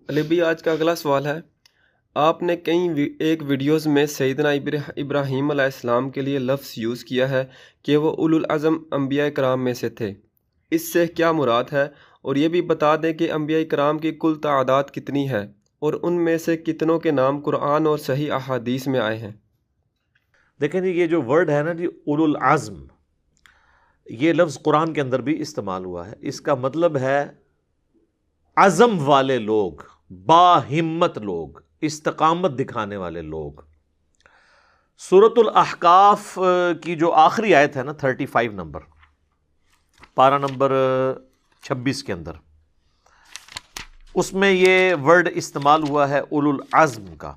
علی بھائی، آج کا اگلا سوال ہے، آپ نے ایک ویڈیوز میں سیدنا ابراہیم علیہ السلام کے لیے لفظ یوز کیا ہے کہ وہ اولو العزم انبیاء کرام میں سے تھے۔ اس سے کیا مراد ہے؟ اور یہ بھی بتا دیں کہ انبیاء کرام کی کل تعداد کتنی ہے اور ان میں سے کتنوں کے نام قرآن اور صحیح احادیث میں آئے ہیں؟ دیکھیں جی، یہ جو ورڈ ہے نا جی، اولو العزم، یہ لفظ قرآن کے اندر بھی استعمال ہوا ہے۔ اس کا مطلب ہے عزم والے لوگ، باہمت لوگ، استقامت دکھانے والے لوگ۔ سورۃ الاحقاف کی جو آخری آیت ہے نا 35 نمبر، پارہ نمبر 26 کے اندر، اس میں یہ ورڈ استعمال ہوا ہے اولو العزم کا۔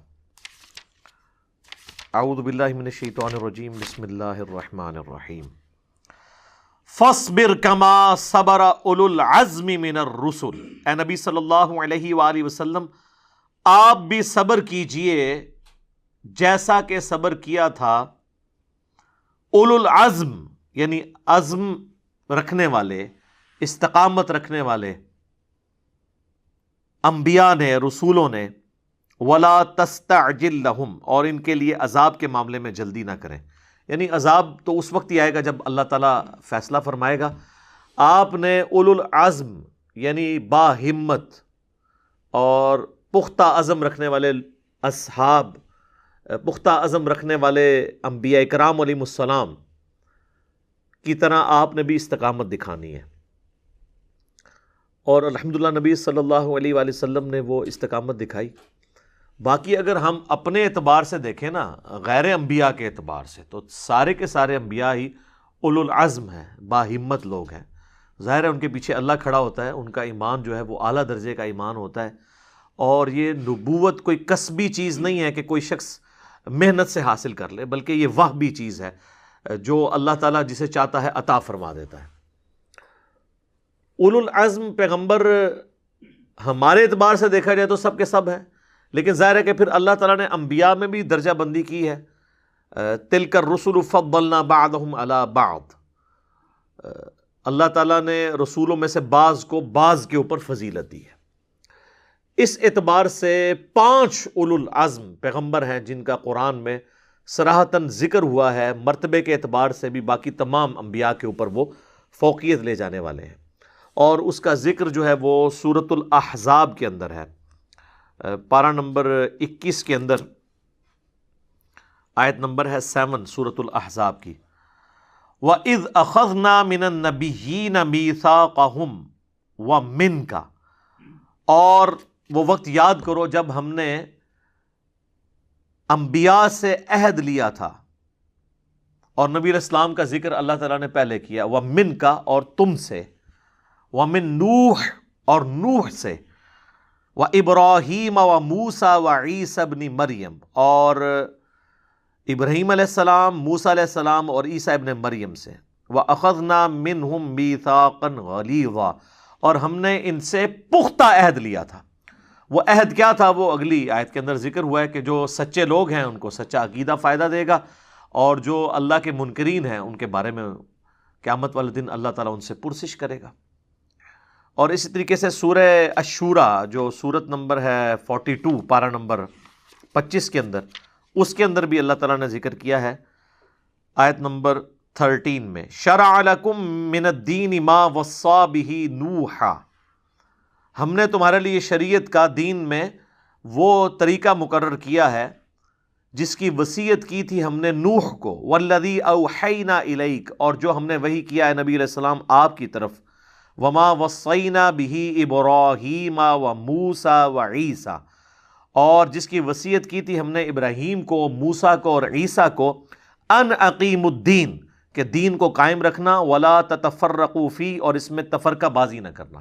اعوذ باللہ من الشیطان الرجیم، بسم اللہ الرحمن الرحیم۔ فاصبر کما صبر اولو العزم من الرسل، اے نبی صلی اللہ علیہ وآلہ وسلم آپ بھی صبر کیجئے جیسا کہ صبر کیا تھا اولو العزم، یعنی عزم رکھنے والے، استقامت رکھنے والے انبیاء نے، رسولوں نے۔ ولا تستعجل لہم، اور ان کے لیے عذاب کے معاملے میں جلدی نہ کریں، یعنی عذاب تو اس وقت ہی آئے گا جب اللہ تعالیٰ فیصلہ فرمائے گا۔ آپ نے اولو العزم یعنی باہمت اور پختہ عزم رکھنے والے اصحاب، پختہ عزم رکھنے والے انبیاء کرام علیہم السلام کی طرح آپ نے بھی استقامت دکھانی ہے، اور الحمدللہ نبی صلی اللہ علیہ وآلہ وسلم نے وہ استقامت دکھائی۔ باقی اگر ہم اپنے اعتبار سے دیکھیں نا، غیر انبیاء کے اعتبار سے، تو سارے کے سارے انبیاء ہی اولو العزم ہیں، باہمت لوگ ہیں۔ ظاہر ہے ان کے پیچھے اللہ کھڑا ہوتا ہے، ان کا ایمان جو ہے وہ اعلیٰ درجے کا ایمان ہوتا ہے، اور یہ نبوت کوئی کسبی چیز نہیں ہے کہ کوئی شخص محنت سے حاصل کر لے، بلکہ یہ وہبی چیز ہے جو اللہ تعالیٰ جسے چاہتا ہے عطا فرما دیتا ہے۔ اولو العزم پیغمبر ہمارے اعتبار سے دیکھا جائے تو سب کے سب ہیں، لیکن ظاہر ہے کہ پھر اللہ تعالیٰ نے انبیاء میں بھی درجہ بندی کی ہے۔ تلک الرسل فضلنا بعضهم علی بعض، اللہ تعالیٰ نے رسولوں میں سے بعض کو بعض کے اوپر فضیلت دی ہے۔ اس اعتبار سے 5 اولو العزم پیغمبر ہیں جن کا قرآن میں صراحتاً ذکر ہوا ہے، مرتبے کے اعتبار سے بھی باقی تمام انبیاء کے اوپر وہ فوقیت لے جانے والے ہیں، اور اس کا ذکر جو ہے وہ سورۃ الاحزاب کے اندر ہے، پارہ نمبر 21 کے اندر، آیت نمبر ہے 7 سورۃ الاحزاب کی۔ وَإِذْ أَخَذْنَا مِنَ النَّبِيِّينَ مِيثَاقَهُمْ وَمِنْكَ، اور وہ وقت یاد کرو جب ہم نے انبیاء سے عہد لیا تھا، اور نبی علیہ السلام کا ذکر اللہ تعالیٰ نے پہلے کیا، وَمِنْكَ، اور تم سے، وَمِن نوح، اور نوح سے، وَإِبْرَاهِيمَ وَمُوسَى وَعِيسَى ابْنِ مریم، اور ابراہیم علیہ السلام، موسیٰ علیہ السلام اور عیسیٰ ابن مریم سے، وَأَخَذْنَا مِنْهُمْ مِيثَاقًا غَلِيظًا، اور ہم نے ان سے پختہ عہد لیا تھا۔ وہ عہد کیا تھا وہ اگلی آیت کے اندر ذکر ہوا ہے کہ جو سچے لوگ ہیں ان کو سچا عقیدہ فائدہ دے گا، اور جو اللہ کے منکرین ہیں ان کے بارے میں قیامت والے دن اللہ تعالیٰ ان سے پرسش کرے گا۔ اور اسی طریقے سے سورہ الشورى جو سورت نمبر ہے 42 پارہ نمبر 25 کے اندر، اس کے اندر بھی اللہ تعالیٰ نے ذکر کیا ہے، آیت نمبر 13 میں، شرع لکم من الدین ما وصى به نوحا، ہم نے تمہارے لیے شریعت کا دین میں وہ طریقہ مقرر کیا ہے جس کی وصیت کی تھی ہم نے نوح کو، والذی اوحینا الیک، اور جو ہم نے وحی کیا ہے نبی علیہ السلام آپ کی طرف، وما وصینا به ابراہیم وموسیٰ وعیسیٰ، اور جس کی وصیت کی تھی ہم نے ابراہیم کو، موسیٰ کو اور عیسیٰ کو، ان اقیم الدین، کہ دین کو قائم رکھنا، ولا تتفرقوا فی، اور اس میں تفرقہ بازی نہ کرنا۔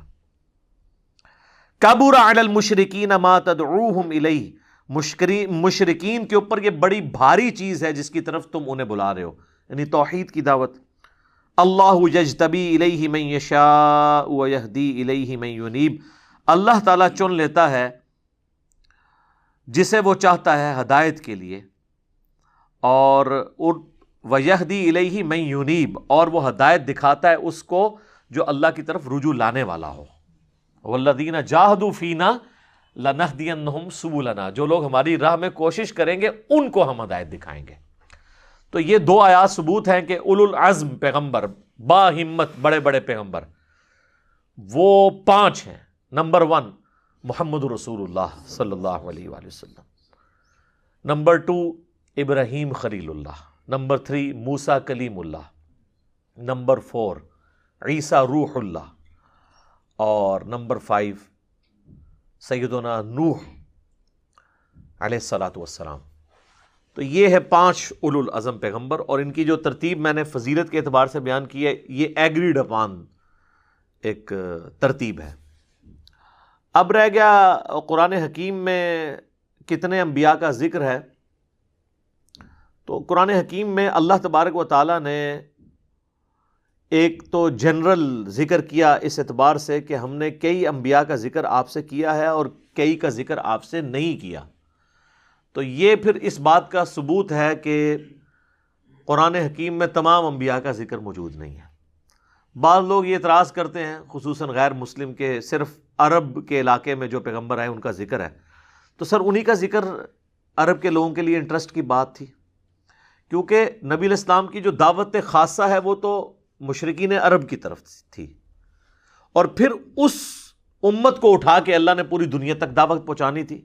کبر علی المشرکین ما تدعوہم الیہ، مشرکین کے اوپر یہ بڑی بھاری چیز ہے جس کی طرف تم انہیں بلا رہے ہو، یعنی توحید کی دعوت۔ اللہ یجتبی الیہ من یشاء ویہدی الیہ من ینیب، اللہ تعالیٰ چن لیتا ہے جسے وہ چاہتا ہے ہدایت کے لیے، اور ویہدی الیہ من ینیب، اور وہ ہدایت دکھاتا ہے اس کو جو اللہ کی طرف رجوع لانے والا ہو۔ والذین جاہدوا فینا لَنَهْدِيَنَّهُمْ سُبُلَنَا، جو لوگ ہماری راہ میں کوشش کریں گے ان کو ہم ہدایت دکھائیں گے۔ تو یہ دو آیات ثبوت ہیں کہ اولو العزم پیغمبر، با ہمت بڑے بڑے پیغمبر، وہ 5 ہیں۔ نمبر 1 محمد رسول اللہ صلی اللہ علیہ وآلہ وسلم، نمبر 2 ابراہیم خلیل اللہ، نمبر 3 موسیٰ کلیم اللہ، نمبر 4 عیسیٰ روح اللہ، اور نمبر 5 سیدنا نوح علیہ الصلاۃ والسلام۔ تو یہ ہے 5 اولو العزم پیغمبر، اور ان کی جو ترتیب میں نے فضیلت کے اعتبار سے بیان کی ہے، یہ ایگریڈ اپان ایک ترتیب ہے۔ اب رہ گیا قرآن حکیم میں کتنے انبیاء کا ذکر ہے۔ تو قرآن حکیم میں اللہ تبارک و تعالیٰ نے ایک تو جنرل ذکر کیا اس اعتبار سے کہ ہم نے کئی انبیاء کا ذکر آپ سے کیا ہے اور کئی کا ذکر آپ سے نہیں کیا۔ تو یہ پھر اس بات کا ثبوت ہے کہ قرآن حکیم میں تمام انبیاء کا ذکر موجود نہیں ہے۔ بعض لوگ یہ اعتراض کرتے ہیں خصوصاً غیر مسلم کے صرف عرب کے علاقے میں جو پیغمبر آئے ان کا ذکر ہے، تو سر انہی کا ذکر عرب کے لوگوں کے لیے انٹرسٹ کی بات تھی، کیونکہ نبی علیہ السلام کی جو دعوت خاصہ ہے وہ تو مشرکین عرب کی طرف تھی، اور پھر اس امت کو اٹھا کے اللہ نے پوری دنیا تک دعوت پہنچانی تھی،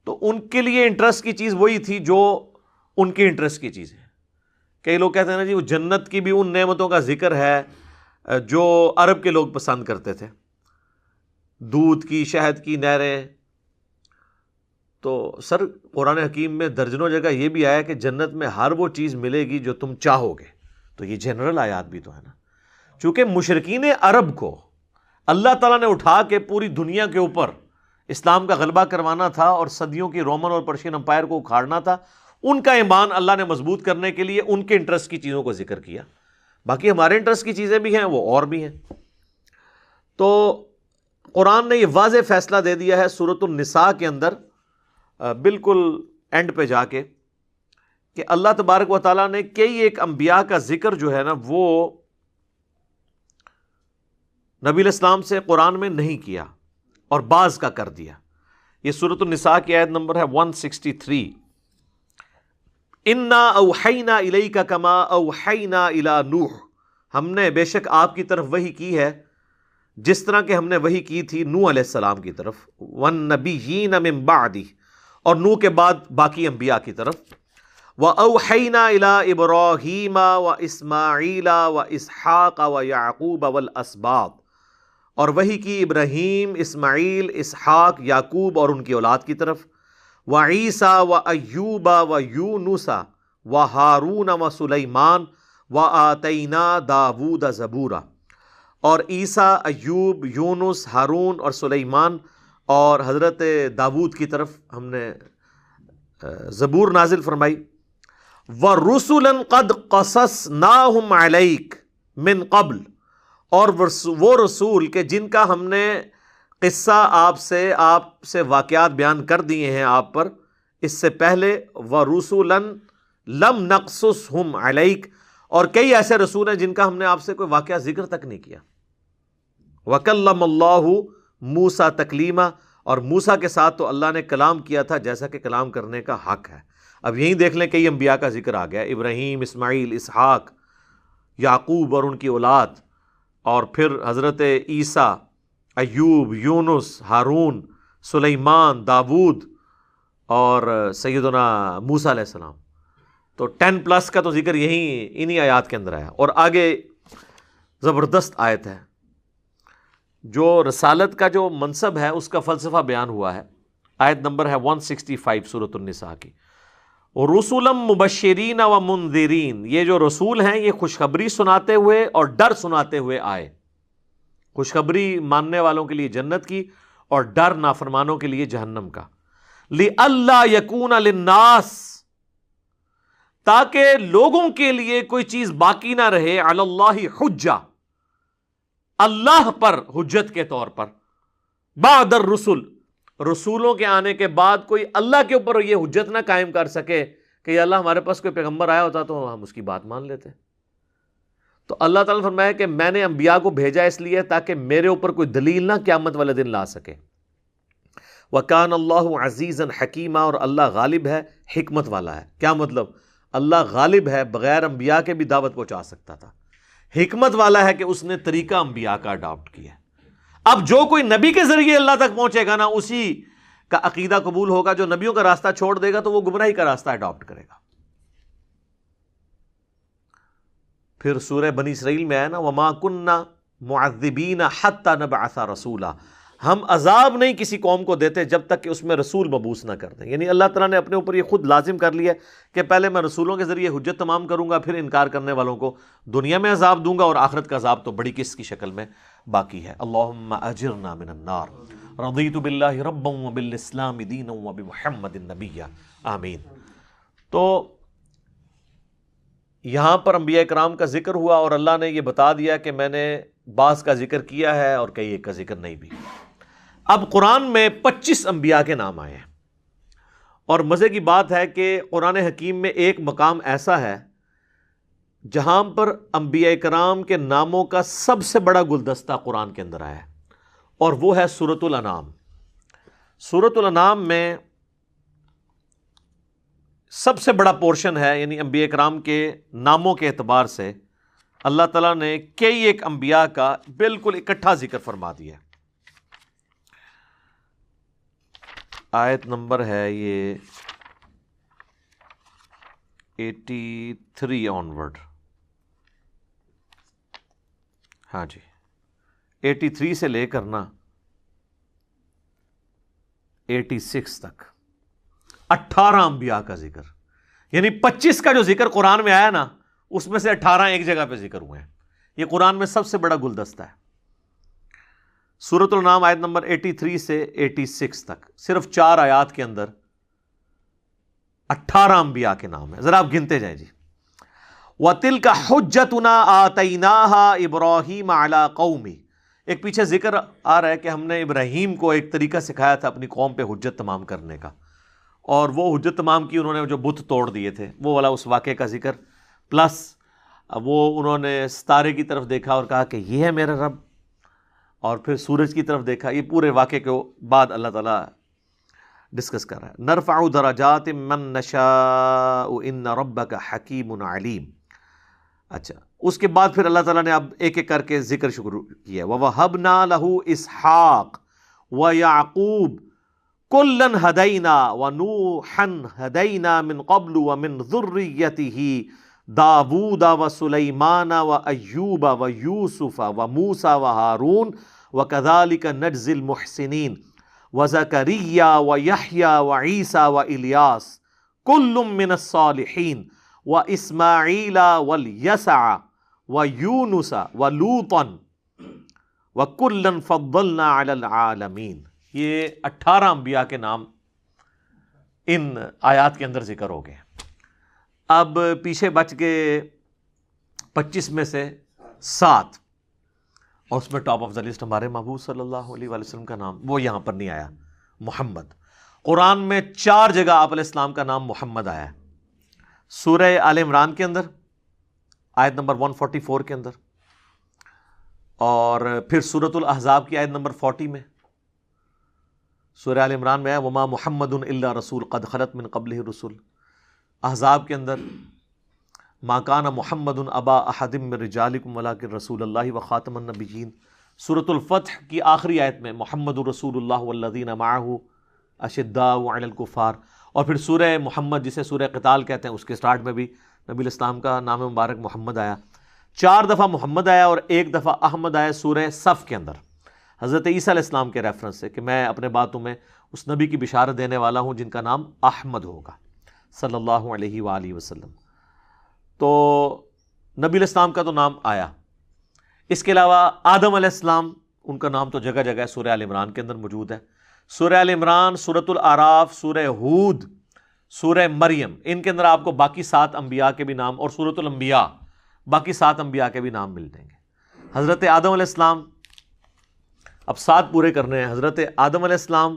تو ان کے لیے انٹرسٹ کی چیز وہی تھی جو ان کے انٹرسٹ کی چیز ہے۔ کئی لوگ کہتے ہیں نا جی وہ جنت کی بھی ان نعمتوں کا ذکر ہے جو عرب کے لوگ پسند کرتے تھے، دودھ کی، شہد کی نہریں۔ تو سر قرآن حکیم میں درجنوں جگہ یہ بھی آیا کہ جنت میں ہر وہ چیز ملے گی جو تم چاہو گے، تو یہ جنرل آیات بھی تو ہے نا۔ چونکہ مشرکین عرب کو اللہ تعالیٰ نے اٹھا کے پوری دنیا کے اوپر اسلام کا غلبہ کروانا تھا اور صدیوں کی رومن اور پرشین امپائر کو اکھاڑنا تھا، ان کا ایمان اللہ نے مضبوط کرنے کے لیے ان کے انٹرسٹ کی چیزوں کو ذکر کیا۔ باقی ہمارے انٹرسٹ کی چیزیں بھی ہیں، وہ اور بھی ہیں۔ تو قرآن نے یہ واضح فیصلہ دے دیا ہے سورۃ النساء کے اندر بالکل اینڈ پہ جا کے کہ اللہ تبارک و تعالیٰ نے کئی ایک انبیاء کا ذکر جو ہے نا وہ نبی علیہ السلام سے قرآن میں نہیں کیا اور بعض کا کر دیا۔ یہ سورۃ النساء کی آیت نمبر ہے 163، اِنَّا أَوْحَيْنَا إِلَيْكَ كَمَا أَوْحَيْنَا إِلَى نوح، ہم نے بے شک آپ کی طرف وحی کی ہے جس طرح کہ ہم نے وحی کی تھی نوح علیہ السلام کی طرف، وَالنَّبِيِّينَ مِن بَعْدِهِ، اور نوح کے بعد باقی انبیاء کی طرف، وَأَوْحَيْنَا إِلَىٰ إِبْرَاهِيمَ وَإِسْمَاعِيلَ وَإِسْحَاقَ وَيَعْقُوبَ وَالْأَسْبَاطِ، اور وحی کی ابراہیم، اسماعیل، اسحاق، یعقوب اور ان کی اولاد کی طرف، وعیسیٰ وایوب ویونس وہارون وسلیمان وآتینا داود زبورا، اور عیسیٰ، ایوب، یونس، ہارون اور سلیمان اور حضرت داود کی طرف ہم نے زبور نازل فرمائی۔ وَرُسُلًا قَدْ قَصَصْنَاهُمْ عَلَيْكَ مِن قَبْلُ، اور وہ رسول کہ جن کا ہم نے قصہ آپ سے واقعات بیان کر دیے ہیں آپ پر اس سے پہلے، وَرُسُلًا لَمْ نَقْصُصْهُمْ عَلَيْكَ، اور کئی ایسے رسول ہیں جن کا ہم نے آپ سے کوئی واقعہ ذکر تک نہیں کیا۔ وَكَلَّمَ اللَّهُ مُوسَىٰ تَكْلِيمًا، اور موسیٰ کے ساتھ تو اللہ نے کلام کیا تھا جیسا کہ کلام کرنے کا حق ہے۔ اب یہیں دیکھ لیں کئی انبیاء کا ذکر آ گیا، ابراہیم، اسماعیل، اسحاق، یعقوب اور ان کی اولاد، اور پھر حضرت عیسیٰ، ایوب، یونس، ہارون، سلیمان، داود اور سیدنا موسیٰ علیہ السلام۔ تو 10+ کا تو ذکر انہی آیات کے اندر آیا، اور آگے زبردست آیت ہے جو رسالت کا جو منصب ہے اس کا فلسفہ بیان ہوا ہے۔ آیت نمبر ہے 165 سورۃ النساء کی، رسولا مبشرین و منذرین، یہ جو رسول ہیں یہ خوشخبری سناتے ہوئے اور ڈر سناتے ہوئے آئے۔ خوشخبری ماننے والوں کے لیے جنت کی اور ڈر نافرمانوں کے لیے جہنم کا۔ لِأَلَّا يَكُونَ لِلنَّاسِ، تاکہ لوگوں کے لیے کوئی چیز باقی نہ رہے، علی اللہ حجہ، اللہ پر حجت کے طور پر، بعد الرسل، رسولوں کے آنے کے بعد کوئی اللہ کے اوپر یہ حجت نہ قائم کر سکے کہ یا اللہ ہمارے پاس کوئی پیغمبر آیا ہوتا تو ہم اس کی بات مان لیتے۔ تو اللہ تعالیٰ نے فرمایا کہ میں نے انبیاء کو بھیجا اس لیے تاکہ میرے اوپر کوئی دلیل نہ قیامت والے دن لا سکے۔ وَكَانَ اللَّهُ عَزِيزًا حَكِيمًا، اور اللہ غالب ہے، حکمت والا ہے۔ کیا مطلب؟ اللہ غالب ہے، بغیر انبیاء کے بھی دعوت پہنچا سکتا تھا، حکمت والا ہے کہ اس نے طریقہ انبیاء کا اڈاپٹ کیا۔ اب جو کوئی نبی کے ذریعے اللہ تک پہنچے گا نا، اسی کا عقیدہ قبول ہوگا۔ جو نبیوں کا راستہ چھوڑ دے گا تو وہ گمراہی کا راستہ اڈاپٹ کرے گا۔ پھر سورہ بنی اسرائیل میں ہے نا، وَمَا كُنَّا مُعَذِّبِينَ حَتَّى نَبْعَثَ رَسُولًا، ہم عذاب نہیں کسی قوم کو دیتے جب تک کہ اس میں رسول مبعوث نہ کر دیں۔ یعنی اللہ تعالیٰ نے اپنے اوپر یہ خود لازم کر لیا کہ پہلے میں رسولوں کے ذریعے حجت تمام کروں گا، پھر انکار کرنے والوں کو دنیا میں عذاب دوں گا، اور آخرت کا عذاب تو بڑی قسط کی شکل میں باقی ہے۔ اللہم اجرنا من النار، رضیت باللہ ربا وبالاسلام دینا وبمحمد نبیا، آمین۔ تو یہاں پر انبیاء کرام کا ذکر ہوا، اور اللہ نے یہ بتا دیا کہ میں نے بعض کا ذکر کیا ہے اور کئی ایک کا ذکر نہیں بھی۔ اب قرآن میں 25 انبیاء کے نام آئے ہیں، اور مزے کی بات ہے کہ قرآن حکیم میں ایک مقام ایسا ہے جہاں پر انبیاء کرام کے ناموں کا سب سے بڑا گلدستہ قرآن کے اندر آیا ہے، اور وہ ہے سورۃ الانعام۔ سورۃ الانعام میں سب سے بڑا پورشن ہے، یعنی انبیاء کرام کے ناموں کے اعتبار سے اللہ تعالیٰ نے کئی ایک انبیاء کا بالکل اکٹھا ذکر فرما دیا۔ آیت نمبر ہے یہ 83 آنورڈ، ہاں جی 83 سے لے کر نا 86 تک 18 انبیاء کا ذکر، یعنی 25 کا جو ذکر قرآن میں آیا نا، اس میں سے 18 ایک جگہ پہ ذکر ہوئے ہیں۔ یہ قرآن میں سب سے بڑا گلدستہ ہے۔ سورۃ الانعام آیت نمبر 83 سے 86 تک صرف 4 آیات کے اندر 18 انبیاء کے نام ہیں۔ ذرا آپ گنتے جائیں جی۔ وَتِلْكَ حُجَّتُنَا آتَيْنَاهَا إِبْرَاهِيمَ عَلَىٰ قَوْمِهِ، ایک پیچھے ذکر آ رہا ہے کہ ہم نے ابراہیم کو ایک طریقہ سکھایا تھا اپنی قوم پہ حجت تمام کرنے کا، اور وہ حجت تمام کی انہوں نے جو بت توڑ دیے تھے، وہ والا اس واقعے کا ذکر، پلس وہ انہوں نے ستارے کی طرف دیکھا اور کہا کہ یہ ہے میرا رب، اور پھر سورج کی طرف دیکھا۔ یہ پورے واقعے کے بعد اللہ تعالیٰ ڈسکس کر رہا ہے۔ نرفع درجات من نشاء ان ربک حکیم علیم۔ اچھا، اس کے بعد پھر اللہ تعالیٰ نے اب ایک ایک کر کے ذکر شروع کیا۔ وَوَهَبْنَا لَهُ إِسْحَاقَ وَيَعْقُوبَ كُلًّا هَدَيْنَا وَنُوحًا هَدَيْنَا مِن قَبْلُ وَمِن ذُرِّيَّتِهِ داود وسلیمان وأیوب ویوسف وموسیٰ وہارون وَكَذَلِكَ نَجْزِي الْمُحْسِنِينَ وَزَكَرِيَّا وَيَحْيَا وَعِيسَىٰ وَإِلْيَاسَ كُلٌّ مِّنَ الصَّالِحِينَ وَإِسْمَاعِيلَ وَالْيَسَعَ وَيُونُسَ وَلُوطًا وَكُلًّا فَضَّلْنَا عَلَى الْعَالَمِينَ۔ یہ 18 انبیاء کے نام ان آیات کے اندر ذکر ہو گئے۔ اب پیچھے بچ کے 25 میں سے 7، اور اس میں ٹاپ آف دا لسٹ ہمارے محبوب صلی اللہ علیہ وآلہ وسلم کا نام، وہ یہاں پر نہیں آیا، محمد۔ قرآن میں 4 جگہ آپ علیہ السلام کا نام محمد آیا ہے۔ سورہ آل عمران کے اندر آیت نمبر 144 کے اندر، اور پھر سورۃ الاحزاب کی آیت نمبر 40 میں۔ سورہ آل عمران میں ہے وما محمد الا رسول قد خلت من قبلہ الرسل۔ احزاب کے اندر ما کان محمد ابا احد من رجالکم ولکن رسول اللہ وخاتم النبیین۔ سورۃ الفتح کی آخری آیت میں محمد رسول اللہ والذین معہ اشداء علی الکفار۔ اور پھر سورہ محمد جسے سورہ قتال کہتے ہیں، اس کے سٹارٹ میں بھی نبی الاسلام کا نام مبارک محمد آیا۔ 4 دفعہ محمد آیا اور 1 دفعہ احمد آیا سورہ صف کے اندر، حضرت عیسیٰ علیہ السلام کے ریفرنس سے کہ میں اپنے باتوں میں اس نبی کی بشارت دینے والا ہوں جن کا نام احمد ہوگا صلی اللہ علیہ وآلہ وسلم۔ تو نبی علیہ السلام کا تو نام آیا۔ اس کے علاوہ آدم علیہ السلام، ان کا نام تو جگہ جگہ ہے، سورہ آل عمران کے اندر موجود ہے۔ سورہ آل عمران، سورۃ الاعراف، سورہ ہود، سورہ مریم، ان کے اندر آپ کو باقی 7 انبیاء کے بھی نام، اور سورۃ الانبیاء باقی 7 انبیاء کے بھی نام مل جائیں گے۔ حضرت آدم علیہ السلام، اب 7 پورے کرنے ہیں۔ حضرت آدم علیہ السلام،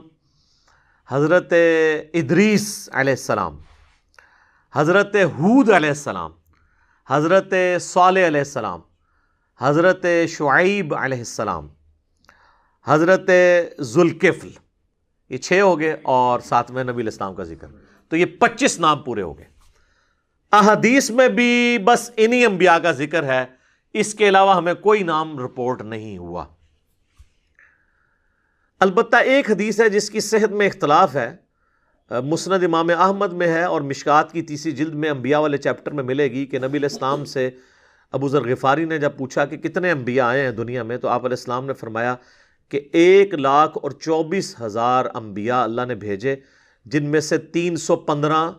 حضرت ادریس علیہ السلام، حضرت ہود علیہ السلام، حضرت صالح علیہ السلام، حضرت شعیب علیہ السلام، حضرت ذوالکفل، یہ 6 ہو گئے، اور ساتھ میں نبی علیہ السلام کا ذکر، تو یہ 25 نام پورے ہو گئے۔ احادیث میں بھی بس انہی انبیاء کا ذکر ہے، اس کے علاوہ ہمیں کوئی نام رپورٹ نہیں ہوا۔ البتہ ایک حدیث ہے جس کی صحت میں اختلاف ہے، مسند امام احمد میں ہے اور مشکات کی 3 جلد میں انبیاء والے چیپٹر میں ملے گی، کہ نبی علیہ السلام سے ابو ذر غفاری نے جب پوچھا کہ کتنے انبیاء آئے ہیں دنیا میں، تو آپ علیہ السلام نے فرمایا کہ 1,24,000 انبیاء اللہ نے بھیجے، جن میں سے 315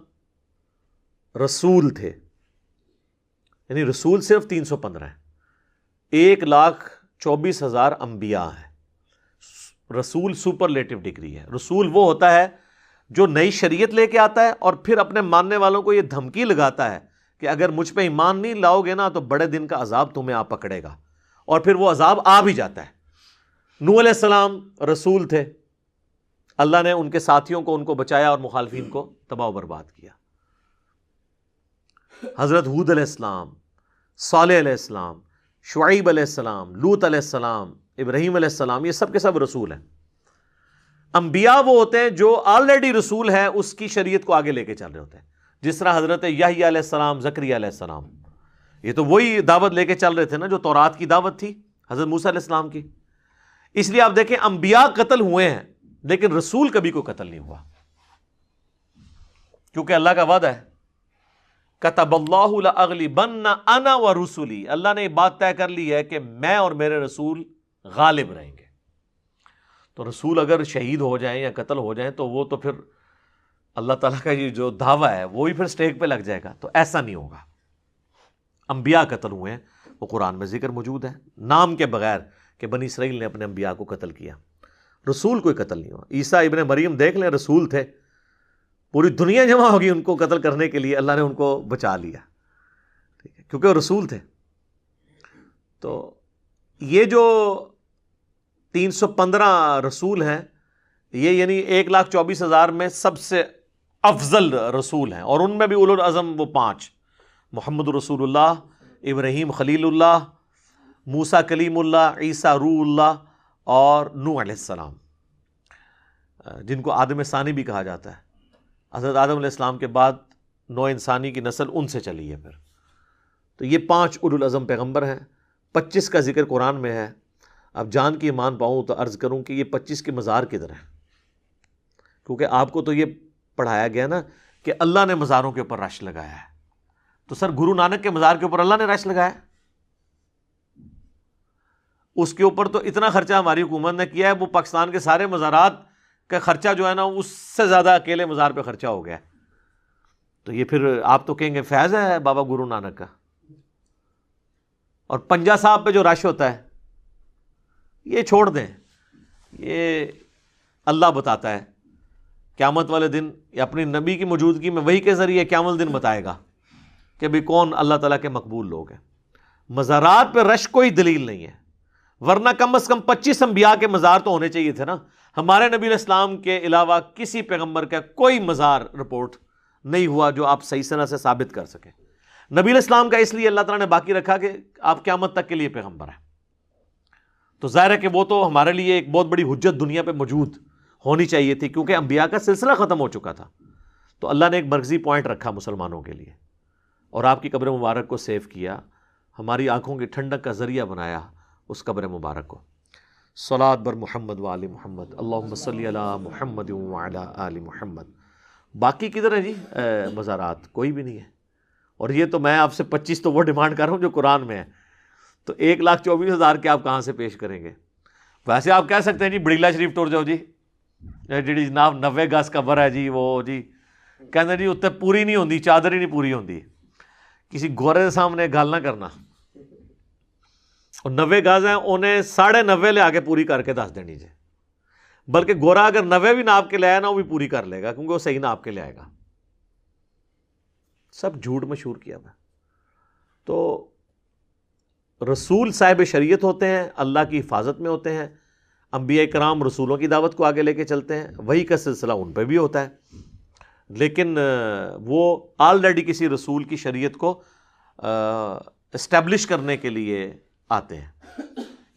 رسول تھے، یعنی رسول صرف 315 ہیں، 1,24,000 انبیاء ہیں۔ رسول سپرلیٹو ڈگری ہے۔ رسول وہ ہوتا ہے جو نئی شریعت لے کے آتا ہے اور پھر اپنے ماننے والوں کو یہ دھمکی لگاتا ہے کہ اگر مجھ پہ ایمان نہیں لاؤ گے نا تو بڑے دن کا عذاب تمہیں آ پکڑے گا، اور پھر وہ عذاب آ بھی جاتا ہے۔ نوح علیہ السلام رسول تھے، اللہ نے ان کے ساتھیوں کو ان کو بچایا اور مخالفین کو تباہ و برباد کیا۔ حضرت ہود علیہ السلام، صالح علیہ السلام، شعیب علیہ السلام، لوط علیہ السلام، ابراہیم علیہ السلام، یہ سب کے سب رسول ہیں۔ انبیاء وہ ہوتے ہیں جو آلریڈی رسول ہے، اس کی شریعت کو آگے لے کے چل رہے ہوتے ہیں، جس طرح حضرت یحییٰ علیہ السلام، زکریا علیہ السلام، یہ تو وہی دعوت لے کے چل رہے تھے نا جو تورات کی دعوت تھی حضرت موسیٰ علیہ السلام کی۔ اس لیے آپ دیکھیں انبیاء قتل ہوئے ہیں لیکن رسول کبھی کوئی قتل نہیں ہوا، کیونکہ اللہ کا وعدہ ہے کتب اللہ لأغلبن انا ورسلی، اللہ نے یہ بات طے کر لی ہے کہ میں اور میرے رسول غالب رہیں گے۔ تو رسول اگر شہید ہو جائیں یا قتل ہو جائیں تو وہ تو پھر اللہ تعالیٰ کا یہ جو دعویٰ ہے وہی پھر سٹیک پہ لگ جائے گا، تو ایسا نہیں ہوگا۔ انبیاء قتل ہوئے ہیں، وہ قرآن میں ذکر موجود ہے نام کے بغیر کہ بنی اسرائیل نے اپنے انبیاء کو قتل کیا۔ رسول کوئی قتل نہیں ہوا۔ عیسیٰ ابن مریم دیکھ لیں، رسول تھے، پوری دنیا جمع ہوگی ان کو قتل کرنے کے لیے، اللہ نے ان کو بچا لیا، ٹھیک ہے، کیونکہ وہ رسول تھے۔ تو یہ جو 315 رسول ہیں، یہ یعنی 1,24,000 میں سب سے افضل رسول ہیں، اور ان میں بھی اولو العزم وہ 5، محمد رسول اللہ، ابراہیم خلیل اللہ، موسیٰ کلیم اللہ، عیسیٰ روح اللہ، اور نوح علیہ السلام، جن کو آدم ثانی بھی کہا جاتا ہے۔ حضرت آدم علیہ السلام کے بعد نوع انسانی کی نسل ان سے چلی ہے پھر۔ تو یہ 5 اولو العزم پیغمبر ہیں، 25 کا ذکر قرآن میں ہے۔ اب جان کی ایمان پاؤں تو عرض کروں کہ یہ 25 کے مزار کدھر ہیں، کیونکہ آپ کو تو یہ پڑھایا گیا نا کہ اللہ نے مزاروں کے اوپر رش لگایا ہے، تو سر گرو نانک کے مزار کے اوپر اللہ نے رش لگایا، اس کے اوپر تو اتنا خرچہ ہماری حکومت نے کیا ہے، وہ پاکستان کے سارے مزارات کا خرچہ جو ہے نا اس سے زیادہ اکیلے مزار پہ خرچہ ہو گیا ہے۔ تو یہ پھر آپ تو کہیں گے فیض ہے بابا گرو نانک کا۔ اور پنجا صاحب پہ جو رش ہوتا ہے یہ چھوڑ دیں، یہ اللہ بتاتا ہے، قیامت والے دن یا اپنی نبی کی موجودگی میں وحی کے ذریعے قیامت دن بتائے گا کہ بھی کون اللہ تعالیٰ کے مقبول لوگ ہیں۔ مزارات پہ رش کوئی دلیل نہیں ہے، ورنہ کم از کم 25 انبیاء کے مزار تو ہونے چاہیے تھے نا۔ ہمارے نبی علیہ السلام کے علاوہ کسی پیغمبر کا کوئی مزار رپورٹ نہیں ہوا جو آپ صحیح طرح سے ثابت کر سکیں۔ نبی علیہ السلام کا اس لیے اللہ تعالیٰ نے باقی رکھا کہ آپ قیامت تک کے لیے پیغمبر ہیں، تو ظاہر ہے کہ وہ تو ہمارے لیے ایک بہت بڑی حجت دنیا پہ موجود ہونی چاہیے تھی، کیونکہ انبیاء کا سلسلہ ختم ہو چکا تھا۔ تو اللہ نے ایک مرکزی پوائنٹ رکھا مسلمانوں کے لیے، اور آپ کی قبر مبارک کو سیو کیا، ہماری آنکھوں کی ٹھنڈک کا ذریعہ بنایا اس قبر مبارک کو۔ صلاۃ بر محمد و آل محمد، اللہم صلی علی محمد و علی آل محمد۔ باقی کدھر ہے جی مزارات؟ کوئی بھی نہیں ہے۔ اور یہ تو میں آپ سے 25 تو وہ ڈیمانڈ کر رہا ہوں جو قرآن میں ہے، تو 1,24,000 کے آپ کہاں سے پیش کریں گے؟ ویسے آپ کہہ سکتے ہیں جی بڑیلا شریف ٹور جاؤ جی، جی جناب 90 گز قبر ہے جی، وہ جی کہتے جی اتنے پوری نہیں ہوندی، چادر ہی نہیں پوری ہوندی، کسی گورے کے سامنے گل نہ کرنا۔ اور 90 گز ہیں، انہیں 90.5 لے آ کے پوری کر کے دس دینی جی، بلکہ گورا اگر 90 بھی ناپ کے لے آیا نا وہ بھی پوری کر لے گا، کیونکہ وہ صحیح ناپ کے لے آئے گا۔ سب جھوٹ مشہور کیا میں۔ تو رسول صاحب شریعت ہوتے ہیں، اللہ کی حفاظت میں ہوتے ہیں، انبیاء کرام رسولوں کی دعوت کو آگے لے کے چلتے ہیں، وہی کا سلسلہ ان پہ بھی ہوتا ہے، لیکن وہ آلریڈی کسی رسول کی شریعت کو اسٹیبلش کرنے کے لیے آتے ہیں،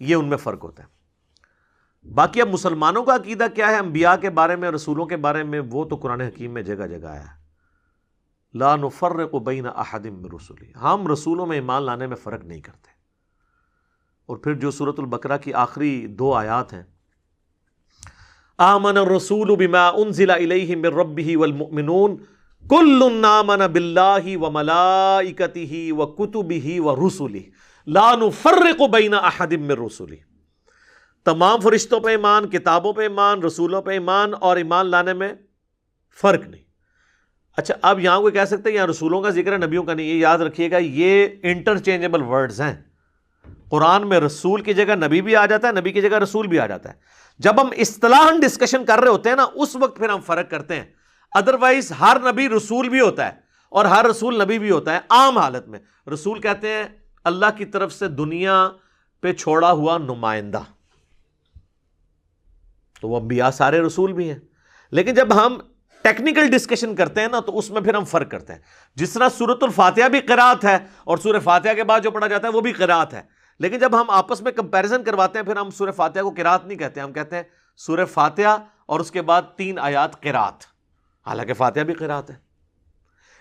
یہ ان میں فرق ہوتا ہے۔ باقی اب مسلمانوں کا عقیدہ کیا ہے انبیاء کے بارے میں، رسولوں کے بارے میں، وہ تو قرآن حکیم میں جگہ جگہ آیا ہے، لا نفرق بین احد من رسلی، ہم رسولوں میں ایمان لانے میں فرق نہیں کرتے۔ اور پھر جو سورۃ البقرہ کی آخری 2 آیات ہیں، آمن الرسول بما انزل الیہ من ربہ والمؤمنون کل آمن باللہ وملائکتہ وکتبہ ورسلہ لا نفرق بین احد من رسلہ، تمام فرشتوں پہ ایمان، کتابوں پہ ایمان، رسولوں پہ ایمان، اور ایمان لانے میں فرق نہیں۔ اچھا، اب یہاں کوئی کہہ سکتے ہیں یہاں رسولوں کا ذکر ہے، نبیوں کا نہیں۔ یہ یاد رکھیے گا، یہ انٹرچینجبل ورڈز ہیں۔ قرآن میں رسول کی جگہ نبی بھی آ جاتا ہے، نبی کی جگہ رسول بھی آ جاتا ہے۔ جب ہم اصطلاحاً ڈسکشن کر رہے ہوتے ہیں نا، اس وقت پھر ہم فرق کرتے ہیں۔ ادروائز ہر نبی رسول بھی ہوتا ہے اور ہر رسول نبی بھی ہوتا ہے۔ عام حالت میں رسول کہتے ہیں اللہ کی طرف سے دنیا پہ چھوڑا ہوا نمائندہ، تو وہ انبیاء سارے رسول بھی ہیں۔ لیکن جب ہم ٹیکنیکل ڈسکشن کرتے ہیں نا، تو اس میں پھر ہم فرق کرتے ہیں۔ جس طرح سورۃ الفاتحہ بھی قرات ہے، اور سورہ فاتحہ کے بعد جو پڑھا جاتا ہے وہ بھی قرات ہے، لیکن جب ہم آپس میں کمپیریزن کرواتے ہیں، پھر ہم سورہ فاتحہ کو قرات نہیں کہتے، ہم کہتے ہیں سورہ فاتحہ اور اس کے بعد 3 آیات قرات، حالانکہ فاتحہ بھی قرات ہے۔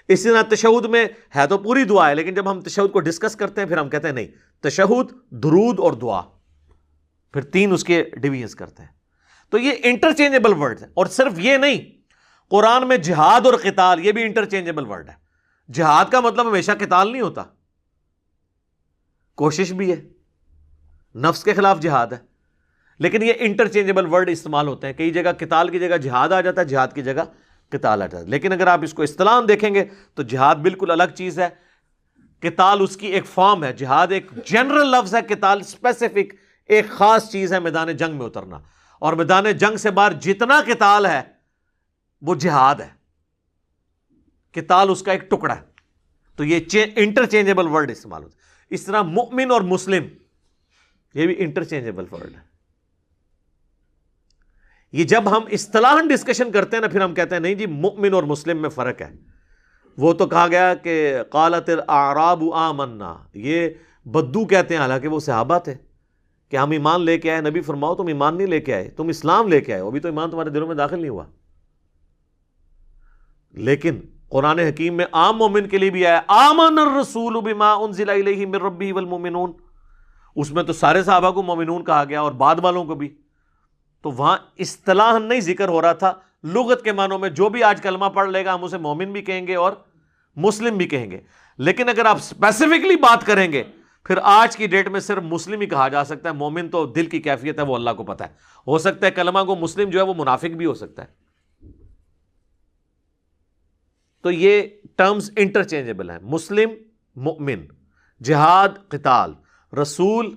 اسی طرح تشہد میں ہے تو پوری دعا ہے، لیکن جب ہم تشہد کو ڈسکس کرتے ہیں پھر ہم کہتے ہیں نہیں، تشہد، درود اور دعا، پھر 3 اس کے ڈویژنز کرتے ہیں۔ تو یہ انٹرچینجبل ورڈ ہے۔ اور صرف یہ نہیں، قرآن میں جہاد اور قتال یہ بھی انٹرچینجبل ورڈ ہے۔ جہاد کا مطلب ہمیشہ قتال نہیں ہوتا، کوشش بھی ہے، نفس کے خلاف جہاد ہے، لیکن یہ انٹرچینجبل ورڈ استعمال ہوتے ہیں۔ کئی جگہ قتال کی جگہ جہاد آ جاتا ہے، جہاد کی جگہ قتال آ جاتا ہے۔ لیکن اگر آپ اس کو اصطلاحاً دیکھیں گے تو جہاد بالکل الگ چیز ہے، قتال اس کی ایک فارم ہے۔ جہاد ایک جنرل لفظ ہے، قتال اسپیسیفک ایک خاص چیز ہے، میدان جنگ میں اترنا۔ اور میدان جنگ سے باہر جتنا قتال ہے وہ جہاد ہے، قتال اس کا ایک ٹکڑا ہے۔ تو یہ انٹرچینجبل ورڈ استعمال ہوتا ہے۔ اس طرح مؤمن اور مسلم یہ بھی انٹرچینجبل ورڈ ہے۔ یہ جب ہم اصطلاحاً ڈسکشن کرتے ہیں نا، پھر ہم کہتے ہیں نہیں جی مؤمن اور مسلم میں فرق ہے۔ وہ تو کہا گیا کہ قالت الاعراب آمنا، یہ بدو کہتے ہیں، حالانکہ وہ صحابہ تھے، کہ ہم ایمان لے کے آئے۔ نبی فرماؤ تم ایمان نہیں لے کے آئے، تم اسلام لے کے آئے، ابھی تو ایمان تمہارے دلوں میں داخل نہیں ہوا۔ لیکن قرآن حکیم میں عام مومن کے لیے بھی آیا آمن الرسول بما انزل الیہ من ربہ والمؤمنون، اس میں تو سارے صحابہ کو مومنون کہا گیا اور بعد والوں کو بھی۔ تو وہاں اصطلاح نہیں ذکر ہو رہا تھا، لغت کے معنوں میں جو بھی آج کلمہ پڑھ لے گا ہم اسے مومن بھی کہیں گے اور مسلم بھی کہیں گے۔ لیکن اگر آپ اسپیسیفکلی بات کریں گے، پھر آج کی ڈیٹ میں صرف مسلم ہی کہا جا سکتا ہے۔ مومن تو دل کی کیفیت ہے، وہ اللہ کو پتہ ہے، ہو سکتا ہے کلمہ کو مسلم جو ہے وہ منافق بھی ہو سکتا ہے۔ تو یہ ٹرمز انٹرچینجبل ہیں، مسلم، مؤمن، جہاد، قتال، رسول،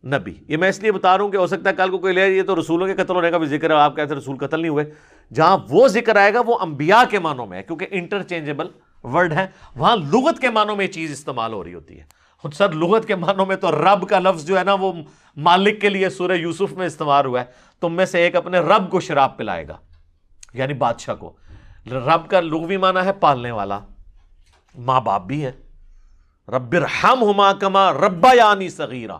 نبی۔ یہ میں اس لیے بتا رہا ہوں کہ ہو سکتا ہے کل کو کوئی لے، یہ تو رسولوں کے قتل ہونے کا بھی ذکر ہے، آپ کہتے ہیں رسول قتل نہیں ہوئے۔ جہاں وہ ذکر آئے گا وہ انبیاء کے معنوں میں ہے، کیونکہ انٹرچینجبل ورڈ ہے، وہاں لغت کے معنوں میں چیز استعمال ہو رہی ہوتی ہے۔ خود سر لغت کے معنوں میں تو رب کا لفظ جو ہے نا وہ مالک کے لیے سورہ یوسف میں استعمال ہوا ہے، تم میں سے ایک اپنے رب کو شراب پلائے گا، یعنی بادشاہ کو۔ رب کا لغوی معنی ہے پالنے والا، ماں باپ بھی ہے۔ رب ارحمہما کما ربیانی صغیرا،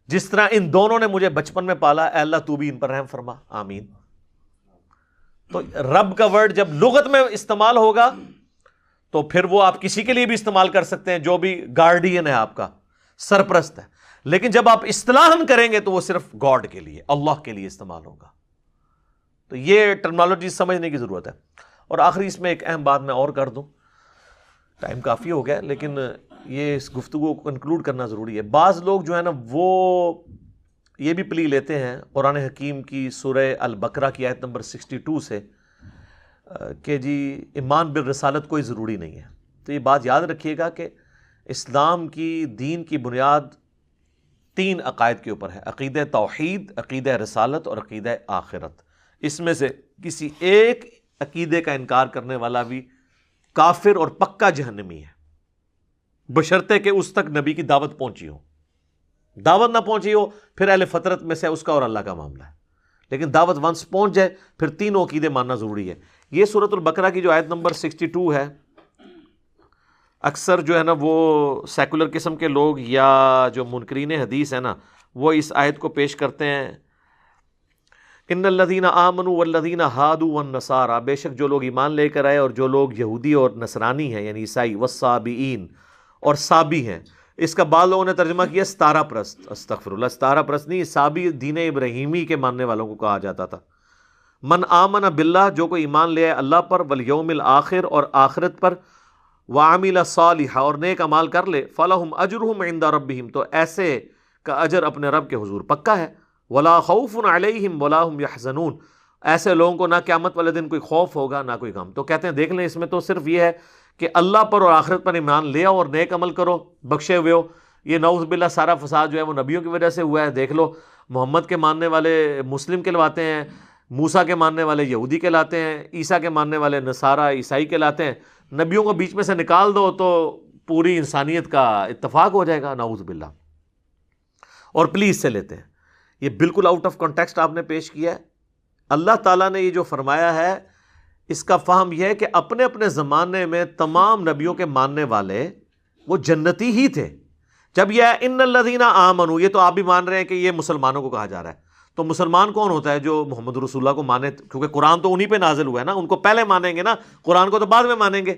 جس طرح ان دونوں نے مجھے بچپن میں پالا، اے اللہ تو بھی ان پر رحم فرما، آمین۔ تو رب کا ورڈ جب لغت میں استعمال ہوگا تو پھر وہ آپ کسی کے لیے بھی استعمال کر سکتے ہیں جو بھی گارڈین ہے، آپ کا سرپرست ہے۔ لیکن جب آپ اصطلاحاً کریں گے تو وہ صرف گاڈ کے لیے، اللہ کے لیے استعمال ہوگا۔ تو یہ ٹرمنالوجی سمجھنے کی ضرورت ہے۔ اور آخری اس میں ایک اہم بات میں اور کر دوں، ٹائم کافی ہو گیا لیکن یہ اس گفتگو کو کنکلوڈ کرنا ضروری ہے۔ بعض لوگ جو ہے نا وہ یہ بھی پلی لیتے ہیں قرآن حکیم کی سورہ البقرہ کی آیت نمبر 62 سے کہ جی ایمان بالرسالت کوئی ضروری نہیں ہے۔ تو یہ بات یاد رکھیے گا کہ اسلام کی دین کی بنیاد 3 عقائد کے اوپر ہے، عقیدہ توحید، عقیدہ رسالت اور عقیدہ آخرت۔ اس میں سے کسی ایک عقیدے کا انکار کرنے والا بھی کافر اور پکا جہنمی ہے، بشرطے کہ اس تک نبی کی دعوت پہنچی ہو۔ دعوت نہ پہنچی ہو پھر اہل فطرت میں سے اس کا اور اللہ کا معاملہ ہے، لیکن دعوت ونس پہنچ جائے پھر تینوں عقیدے ماننا ضروری ہے۔ یہ سورۃ البقرہ کی جو آیت نمبر 62 ہے، اکثر جو ہے نا وہ سیکولر قسم کے لوگ یا جو منکرین حدیث ہے نا، وہ اس آیت کو پیش کرتے ہیں ان الذین آمنوا والذین ہادوا والنصارى، بے شک جو لوگ ایمان لے کر آئے اور جو لوگ یہودی اور نصرانی ہیں یعنی عیسائی، والصابئین اور صابی ہیں. اس کا بعض لوگوں نے ترجمہ کیا ستارہ پرست. استغفر اللہ، ستارہ پرست نہیں، صابی دین ابراہیمی کے ماننے والوں کو کہا جاتا تھا. من آمن باللہ، جو کوئی ایمان لے آئے اللہ پر، والیوم الآخر اور آخرت پر، وعمل صالحا اور نیک عمال کر لے، فلہم اجرہم عند ربہم، تو ایسے کا اجر اپنے رب کے حضور پکا ہے. ولا خوف علیہم ولا ہم یحزنون، ایسے لوگوں کو نہ قیامت والے دن کوئی خوف ہوگا نہ کوئی غم. تو کہتے ہیں دیکھ لیں اس میں تو صرف یہ ہے کہ اللہ پر اور آخرت پر ایمان لے آؤ اور نیک عمل کرو، بخشے ہوئے ہو. یہ نعوذ باللہ سارا فساد جو ہے وہ نبیوں کی وجہ سے ہوا ہے. دیکھ لو محمد کے ماننے والے مسلم کہلواتے ہیں، موسیٰ کے ماننے والے یہودی کہلاتے ہیں، عیسیٰ کے ماننے والے نصارہ عیسائی کہلاتے ہیں. نبیوں کو بیچ میں سے نکال دو تو پوری انسانیت کا اتفاق ہو جائے گا، نعوذ باللہ. اور پلیز سے لیتے ہیں، یہ بالکل آؤٹ آف کانٹیکسٹ آپ نے پیش کیا ہے. اللہ تعالیٰ نے یہ جو فرمایا ہے اس کا فہم یہ ہے کہ اپنے اپنے زمانے میں تمام نبیوں کے ماننے والے وہ جنتی ہی تھے. جب یہ ہے ان الذین آمنوا، یہ تو آپ بھی مان رہے ہیں کہ یہ مسلمانوں کو کہا جا رہا ہے. تو مسلمان کون ہوتا ہے؟ جو محمد رسول اللہ کو مانے، کیونکہ قرآن تو انہی پہ نازل ہوا ہے نا، ان کو پہلے مانیں گے نا، قرآن کو تو بعد میں مانیں گے.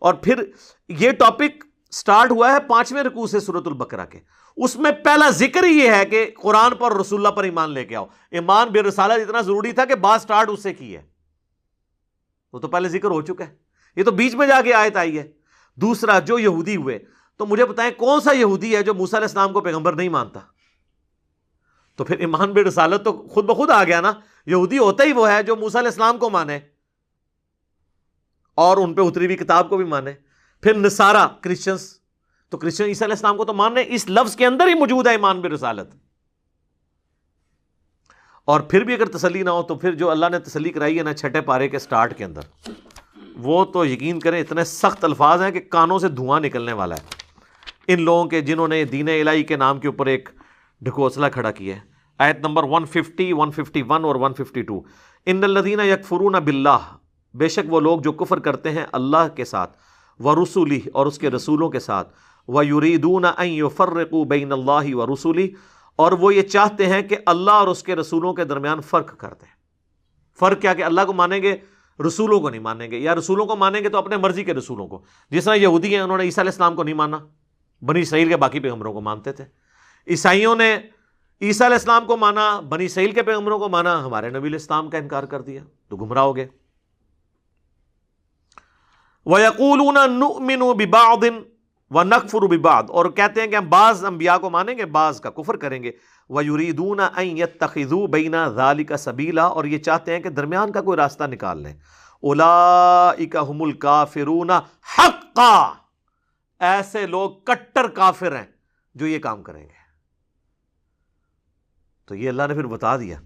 اور پھر یہ ٹاپک سٹارٹ ہوا ہے 5ویں رکوع سے سورۃ البقرہ کے. اس میں پہلا ذکر ہی یہ ہے کہ قرآن پر رسول اللہ پر ایمان لے کے آؤ. ایمان بالرسالت اتنا ضروری تھا کہ بات سٹارٹ اس سے کی ہے، وہ تو پہلے ذکر ہو چکا ہے، یہ تو بیچ میں جا کے آیت آئی ہے. دوسرا، جو یہودی ہوئے، تو مجھے بتائیں کون سا یہودی ہے جو موسیٰ علیہ السلام کو پیغمبر نہیں مانتا؟ تو پھر ایمان بالرسالت تو خود بخود آ گیا نا. یہودی ہوتا ہی وہ ہے جو موسیٰ علیہ السلام کو مانے اور ان پہ اتری ہوئی کتاب کو بھی مانے. پھر نصارہ کرسچنز، تو کرسچن عیسیٰ علیہ السلام کو تو ماننے، اس لفظ کے اندر ہی موجود ہے ایمان بالرسالت. اور پھر بھی اگر تسلی نہ ہو تو پھر جو اللہ نے تسلی کرائی ہے نا 6 پارے کے سٹارٹ کے اندر، وہ تو یقین کریں اتنے سخت الفاظ ہیں کہ کانوں سے دھواں نکلنے والا ہے ان لوگوں کے جنہوں نے دین الہی کے نام کے اوپر ایک ڈھکوسلا کھڑا کیا ہے. آیت نمبر 150، 151 اور 152. ان الذین یکفرون باللہ، بے شک وہ لوگ جو کفر کرتے ہیں اللہ کے ساتھ، ورسلہ اور اس کے رسولوں کے ساتھ، ویریدون ان یفرقوا بین اللہ ورسلہ اور وہ یہ چاہتے ہیں کہ اللہ اور اس کے رسولوں کے درمیان فرق کر دیں. فرق کیا کہ اللہ کو مانیں گے رسولوں کو نہیں مانیں گے، یا رسولوں کو مانیں گے تو اپنے مرضی کے رسولوں کو. جس طرح یہودی ہیں انہوں نے عیسیٰ علیہ السلام کو نہیں مانا، بنی اسرائیل کے باقی پیغمبروں کو مانتے تھے. عیسائیوں نے عیسیٰ علیہ السلام کو مانا، بنی اسرائیل کے پیغمبروں کو مانا، ہمارے نبی علیہ السلام کا انکار کر دیا، تو گمراہ ہو گئے. وَيَقُولُونَ نُؤْمِنُ بِبَعْضٍ وَنَكْفُرُ بِبَعْضٍ اور کہتے ہیں کہ ہم بعض انبیاء کو مانیں گے، بعض کا کفر کریں گے. وَيُرِيدُونَ أَن يَتَّخِذُوا بَيْنَ ذَلِكَ سَبِيلًا اور یہ چاہتے ہیں کہ درمیان کا کوئی راستہ نکال لیں. أُولَئِكَ هُمُ الْكَافِرُونَ حَقًّا، ایسے لوگ کٹر کافر ہیں جو یہ کام کریں گے. تو یہ اللہ نے پھر بتا دیا.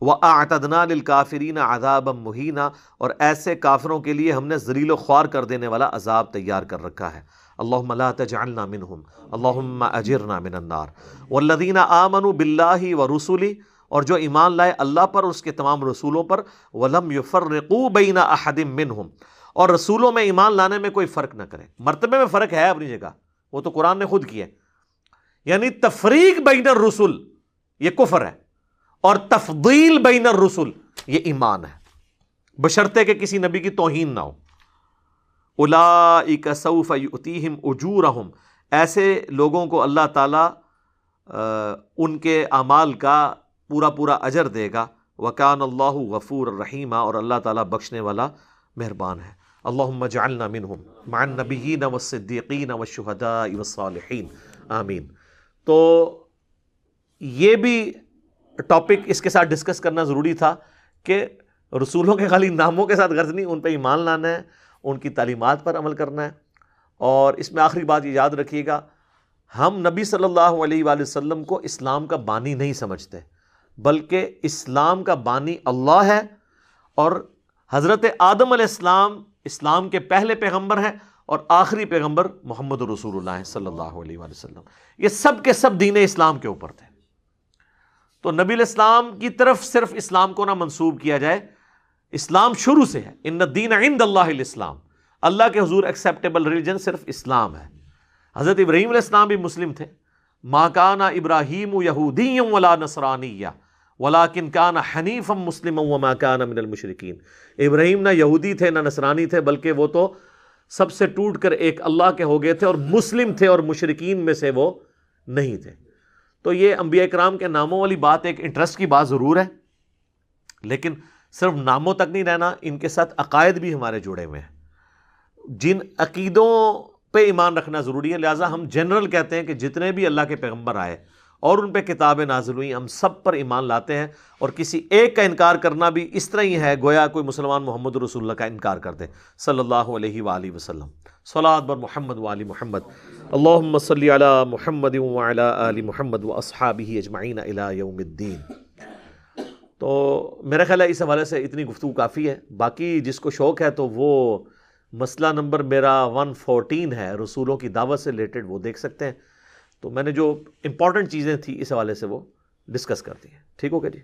وَأَعْتَدْنَا لِلْكَافِرِينَ عَذَابًا مُهِينًا اور ایسے کافروں کے لیے ہم نے ذلیل و خوار کر دینے والا عذاب تیار کر رکھا ہے. اللہم لا تجعلنا منہم، اللہم اجرنا من النار. والذین آمنوا باللہ ورسلہ اور جو ایمان لائے اللہ پر اور اس کے تمام رسولوں پر، ولم یفرقوا بین احد منہم اور رسولوں میں ایمان لانے میں کوئی فرق نہ کرے. مرتبے میں فرق ہے اپنی جگہ، وہ تو قرآن نے خود کیا ہے. یعنی تفریق بین الرسل یہ کفر ہے، اور تفضیل بین الرسل یہ ایمان ہے، بشرطے کہ کسی نبی کی توہین نہ ہو. اولئک سوف یؤتیہم اجورہم، ایسے لوگوں کو اللہ تعالیٰ ان کے اعمال کا پورا پورا اجر دے گا. وکان اللہ غفور الرحیم اور اللہ تعالیٰ بخشنے والا مہربان ہے. اللہم اجعلنا منہم مع النبیین والصدیقین والشہداء والصالحین آمین. تو یہ بھی ٹاپک اس کے ساتھ ڈسکس کرنا ضروری تھا کہ رسولوں کے خالی ناموں کے ساتھ غرض نہیں، ان پہ ایمان لانا ہے، ان کی تعلیمات پر عمل کرنا ہے. اور اس میں آخری بات یہ یاد رکھیے گا، ہم نبی صلی اللہ علیہ وآلہ وسلم کو اسلام کا بانی نہیں سمجھتے، بلکہ اسلام کا بانی اللہ ہے، اور حضرت آدم علیہ السلام اسلام کے پہلے پیغمبر ہیں، اور آخری پیغمبر محمد رسول اللہ صلی اللہ علیہ وآلہ وسلم. یہ سب کے سب دین اسلام کے اوپر تھے. تو نبی علیہ السلام کی طرف صرف اسلام کو نہ منسوب کیا جائے، اسلام شروع سے ہے. ان الدین عند اللہ الاسلام، اللہ کے حضور ایکسیپٹیبل ریلیجن صرف اسلام ہے. حضرت ابراہیم علیہ السلام بھی مسلم تھے. ما کان ابراہیم یہودی ولا نصرانی وَلَٰكِنْ كَانَ حَنِيفًا مُسْلِمًا وَمَا كَانَ مِنَ الْمُشْرِكِينَ۔ ابراہیم نہ یہودی تھے نہ نصرانی تھے، بلکہ وہ تو سب سے ٹوٹ کر ایک اللہ کے ہو گئے تھے اور مسلم تھے، اور مشرکین میں سے وہ نہیں تھے۔ تو یہ انبیاء کرام کے ناموں والی بات ایک انٹرسٹ کی بات ضرور ہے، لیکن صرف ناموں تک نہیں رہنا، ان کے ساتھ عقائد بھی ہمارے جڑے ہوئے ہیں، جن عقیدوں پہ ایمان رکھنا ضروری ہے۔ لہٰذا ہم جنرل کہتے ہیں کہ جتنے بھی اللہ کے پیغمبر آئے اور ان پہ کتابیں نازل ہوئیں، ہم سب پر ایمان لاتے ہیں، اور کسی ایک کا انکار کرنا بھی اس طرح ہی ہے گویا کوئی مسلمان محمد رسول اللہ کا انکار کر دے صلی اللہ علیہ وآلہ وسلم۔ صلاۃ بر محمد وآل محمد، اللہم صلی علی محمد وعلی آل محمد واصحابہ اجمعین الی یوم الدین۔ تو میرا خیال ہے اس حوالے سے اتنی گفتگو کافی ہے، باقی جس کو شوق ہے تو وہ مسئلہ نمبر میرا 114 ہے، رسولوں کی دعوت سے ریلیٹڈ، وہ دیکھ سکتے ہیں۔ تو میں نے جو امپورٹنٹ چیزیں تھیں اس حوالے سے وہ ڈسکس کر دی ہیں۔ ٹھیک ہو گیا جی؟